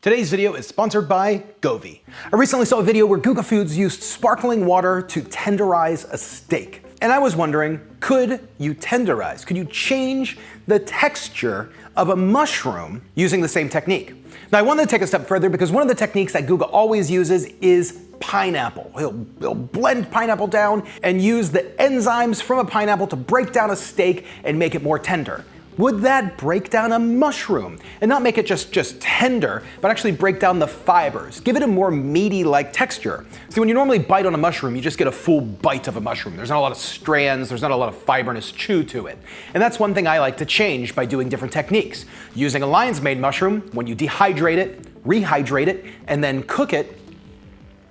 Today's video is sponsored by Govi. I recently saw a video where Guga Foods used sparkling water to tenderize a steak. And I was wondering, could you tenderize? Could you change the texture of a mushroom using the same technique? Now I wanted to take a step further because one of the techniques that Guga always uses is pineapple. He'll blend pineapple down and use the enzymes from a pineapple to break down a steak and make it more tender. Would that break down a mushroom and not make it just tender, but actually break down the fibers, give it a more meaty-like texture? See, when you normally bite on a mushroom, you just get a full bite of a mushroom. There's not a lot of strands, there's not a lot of fiberness chew to it. And that's one thing I like to change by doing different techniques. Using a lion's mane mushroom, when you dehydrate it, rehydrate it, and then cook it,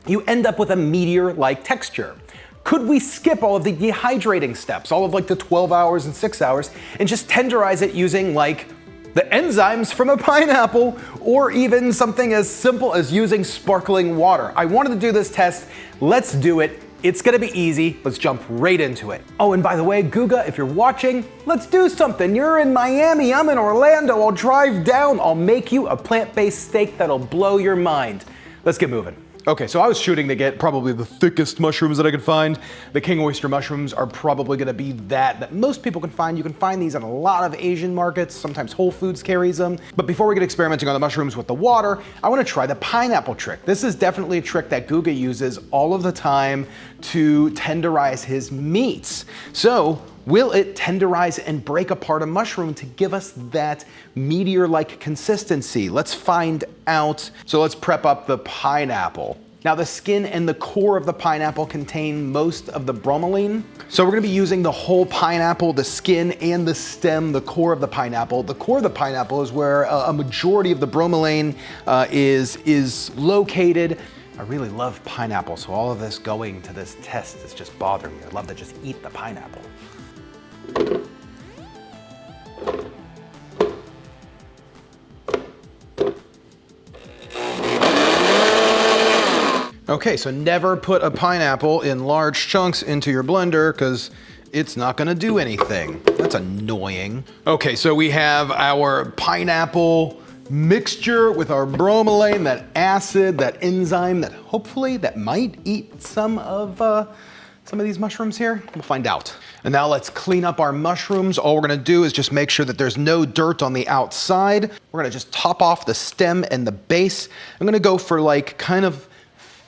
you end up with a meteor-like texture. Could we skip all of the dehydrating steps, all of like the 12 hours and 6 hours, and just tenderize it using like the enzymes from a pineapple, or even something as simple as using sparkling water? I wanted to do this test. Let's do it. It's gonna be easy. Let's jump right into it. Oh, and by the way, Guga, if you're watching, let's do something. You're in Miami, I'm in Orlando. I'll drive down. I'll make you a plant-based steak that'll blow your mind. Let's get moving. Okay, so I was shooting to get probably the thickest mushrooms that I could find. The king oyster mushrooms are probably gonna be that most people can find. You can find these in a lot of Asian markets, sometimes Whole Foods carries them. But before we get experimenting on the mushrooms with the water, I wanna try the pineapple trick. This is definitely a trick that Guga uses all of the time to tenderize his meats. So, will it tenderize and break apart a mushroom to give us that meteor-like consistency? Let's find out. So let's prep up the pineapple. Now the skin and the core of the pineapple contain most of the bromelain. So we're gonna be using the whole pineapple, the skin and the stem, the core of the pineapple. The core of the pineapple is where a majority of the bromelain is located. I really love pineapple, so all of this going to this test is just bothering me. I'd love to just eat the pineapple. Okay, so never put a pineapple in large chunks into your blender because it's not gonna do anything. That's annoying. Okay, so we have our pineapple mixture with our bromelain, that acid, that enzyme that hopefully that might eat some of these mushrooms here. We'll find out. And now let's clean up our mushrooms. All we're gonna do is just make sure that there's no dirt on the outside. We're gonna just top off the stem and the base. I'm gonna go for like kind of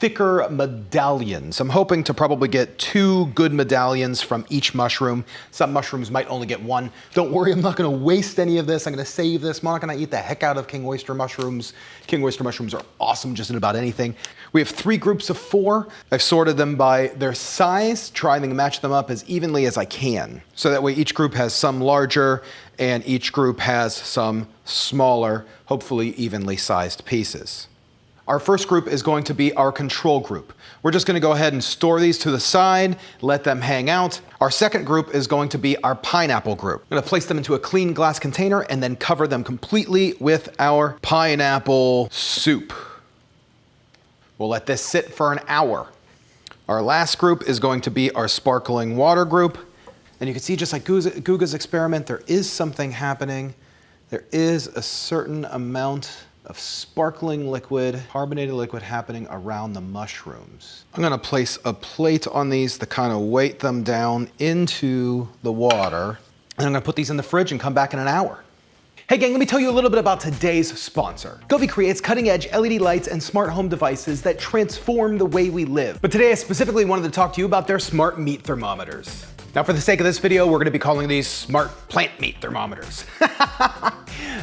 thicker medallions. I'm hoping to probably get 2 good medallions from each mushroom. Some mushrooms might only get 1. Don't worry, I'm not gonna waste any of this. I'm gonna save this. I'm not gonna eat the heck out of king oyster mushrooms. King oyster mushrooms are awesome just in about anything. We have 3 groups of 4. I've sorted them by their size, trying to match them up as evenly as I can. So that way each group has some larger and each group has some smaller, hopefully evenly sized pieces. Our first group is going to be our control group. We're just gonna go ahead and store these to the side, let them hang out. Our second group is going to be our pineapple group. I'm gonna place them into a clean glass container and then cover them completely with our pineapple soup. We'll let this sit for an hour. Our last group is going to be our sparkling water group. And you can see, just like Guga's experiment, there is something happening. There is a certain amount of sparkling liquid, carbonated liquid happening around the mushrooms. I'm gonna place a plate on these to kind of weight them down into the water. And I'm gonna put these in the fridge and come back in an hour. Hey gang, let me tell you a little bit about today's sponsor. Govi creates cutting-edge LED lights and smart home devices that transform the way we live. But today I specifically wanted to talk to you about their smart meat thermometers. Now for the sake of this video, we're gonna be calling these smart plant meat thermometers.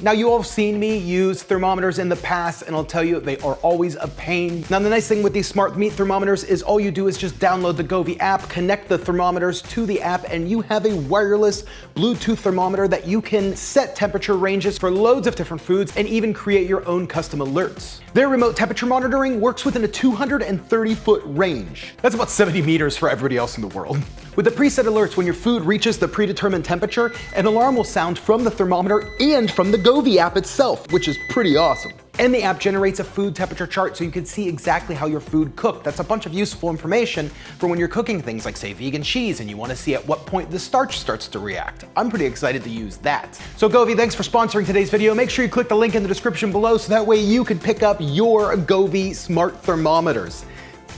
Now you all have seen me use thermometers in the past, and I'll tell you, they are always a pain. Now the nice thing with these smart meat thermometers is all you do is just download the Govi app, connect the thermometers to the app, and you have a wireless Bluetooth thermometer that you can set temperature ranges for loads of different foods and even create your own custom alerts. Their remote temperature monitoring works within a 230-foot range. That's about 70 meters for everybody else in the world. With the preset alerts, when your food reaches the predetermined temperature, an alarm will sound from the thermometer and from the Govee app itself, which is pretty awesome. And the app generates a food temperature chart so you can see exactly how your food cooked. That's a bunch of useful information for when you're cooking things like, say, vegan cheese, and you want to see at what point the starch starts to react. I'm pretty excited to use that. So Govee, thanks for sponsoring today's video. Make sure you click the link in the description below so that way you can pick up your Govee smart thermometers.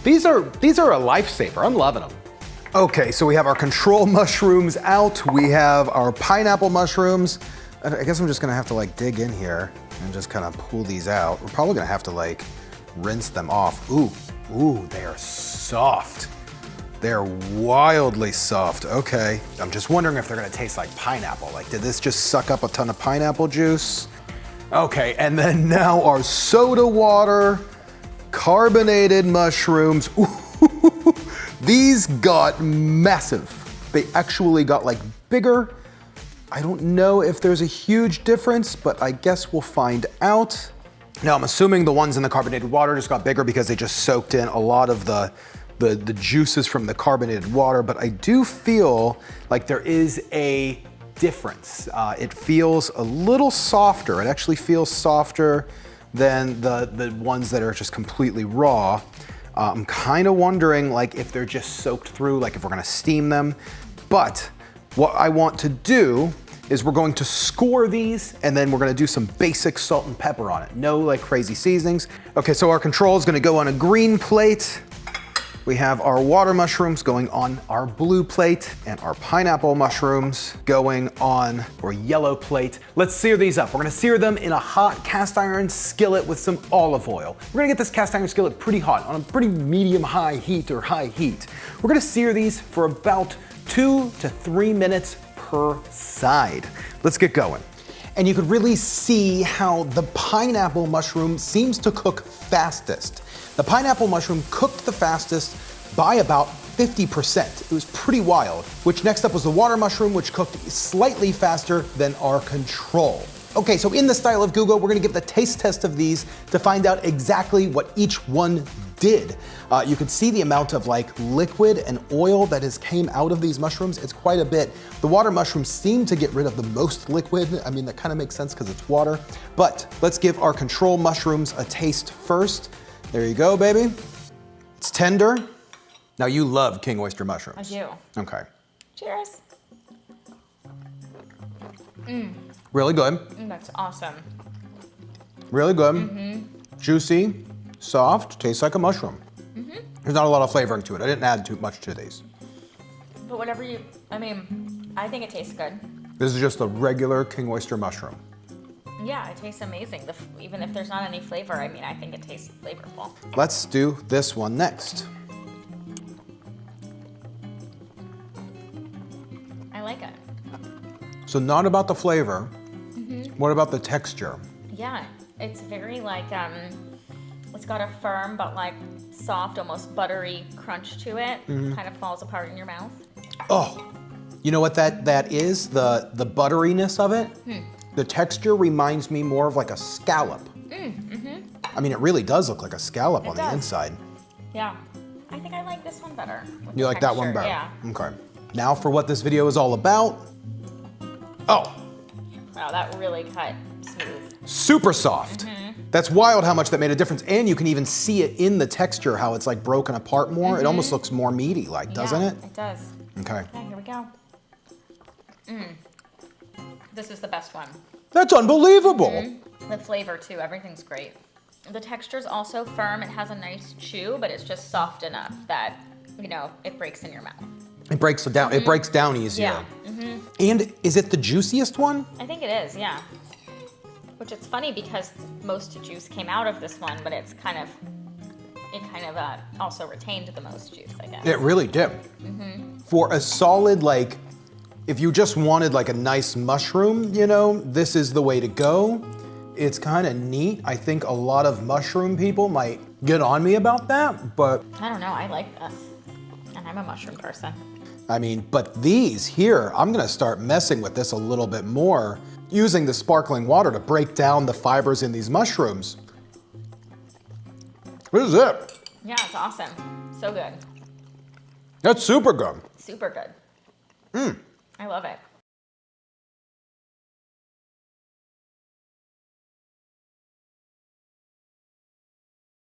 These are a lifesaver. I'm loving them. Okay, so we have our control mushrooms out. We have our pineapple mushrooms. I guess I'm just gonna have to like dig in here and just kind of pull these out. We're probably gonna have to like rinse them off. Ooh, they are soft. They're wildly soft. Okay, I'm just wondering if they're gonna taste like pineapple. Like, did this just suck up a ton of pineapple juice? Okay, and then now our soda water, carbonated mushrooms. Ooh, these got massive. They actually got like bigger. I don't know if there's a huge difference, but I guess we'll find out. Now I'm assuming the ones in the carbonated water just got bigger because they just soaked in a lot of the juices from the carbonated water, but I do feel like there is a difference. It feels a little softer. It actually feels softer than the ones that are just completely raw. I'm kind of wondering like if they're just soaked through, like if we're gonna steam them. But what I want to do is we're going to score these and then we're gonna do some basic salt and pepper on it. No like crazy seasonings. Okay, so our control is gonna go on a green plate. We have our water mushrooms going on our blue plate and our pineapple mushrooms going on our yellow plate. Let's sear these up. We're gonna sear them in a hot cast iron skillet with some olive oil. We're gonna get this cast iron skillet pretty hot, on a pretty medium high heat or high heat. We're gonna sear these for about 2 to 3 minutes per side. Let's get going. And you could really see how the pineapple mushroom seems to cook fastest. The pineapple mushroom cooked the fastest by about 50%. It was pretty wild. Which next up was the water mushroom, which cooked slightly faster than our control. Okay, so in the style of Guga, we're gonna give the taste test of these to find out exactly what each one did. You can see the amount of like liquid and oil that came out of these mushrooms. It's quite a bit. The water mushrooms seem to get rid of the most liquid. I mean, that kind of makes sense because it's water. But let's give our control mushrooms a taste first. There you go, baby. It's tender. Now you love king oyster mushrooms. I do. Okay. Cheers. Really good. That's awesome. Really good. Juicy, soft, tastes like a mushroom. There's not a lot of flavoring to it. I didn't add too much to these. But whatever you, I mean, I think it tastes good. This is just a regular king oyster mushroom. Yeah, it tastes amazing. Even if there's not any flavor, I mean, I think it tastes flavorful. Let's do this one next. I like it. So not about the flavor. What about the texture? Yeah, it's very like, it's got a firm but like soft, almost buttery crunch to it. Kind of falls apart in your mouth. Oh, you know what that is? The butteriness of it? The texture reminds me more of like a scallop. I mean, it really does look like a scallop on the inside. Yeah, I think I like this one better. You like that one better? Yeah. Okay. Now for what this video is all about. Oh. Wow, that really cut smooth. Super soft. That's wild how much that made a difference. And you can even see it in the texture, how it's like broken apart more. It almost looks more meaty like, doesn't it? It does. Okay. Okay, here we go. This is the best one. That's unbelievable. The flavor too, everything's great. The texture's also firm. It has a nice chew, but it's just soft enough that, you know, it breaks in your mouth. It breaks down. It breaks down easier. Yeah. And is it the juiciest one? I think it is, yeah. Which it's funny because most juice came out of this one, but it kind of also retained the most juice, I guess. It really did. For a solid, like, if you just wanted like a nice mushroom, you know, this is the way to go. It's kind of neat. I think a lot of mushroom people might get on me about that, but I don't know, I like this. And I'm a mushroom person. I mean, but these here, I'm gonna start messing with this a little bit more, using the sparkling water to break down the fibers in these mushrooms. This is it. Yeah, it's awesome. So good. That's super good. Super good. I love it.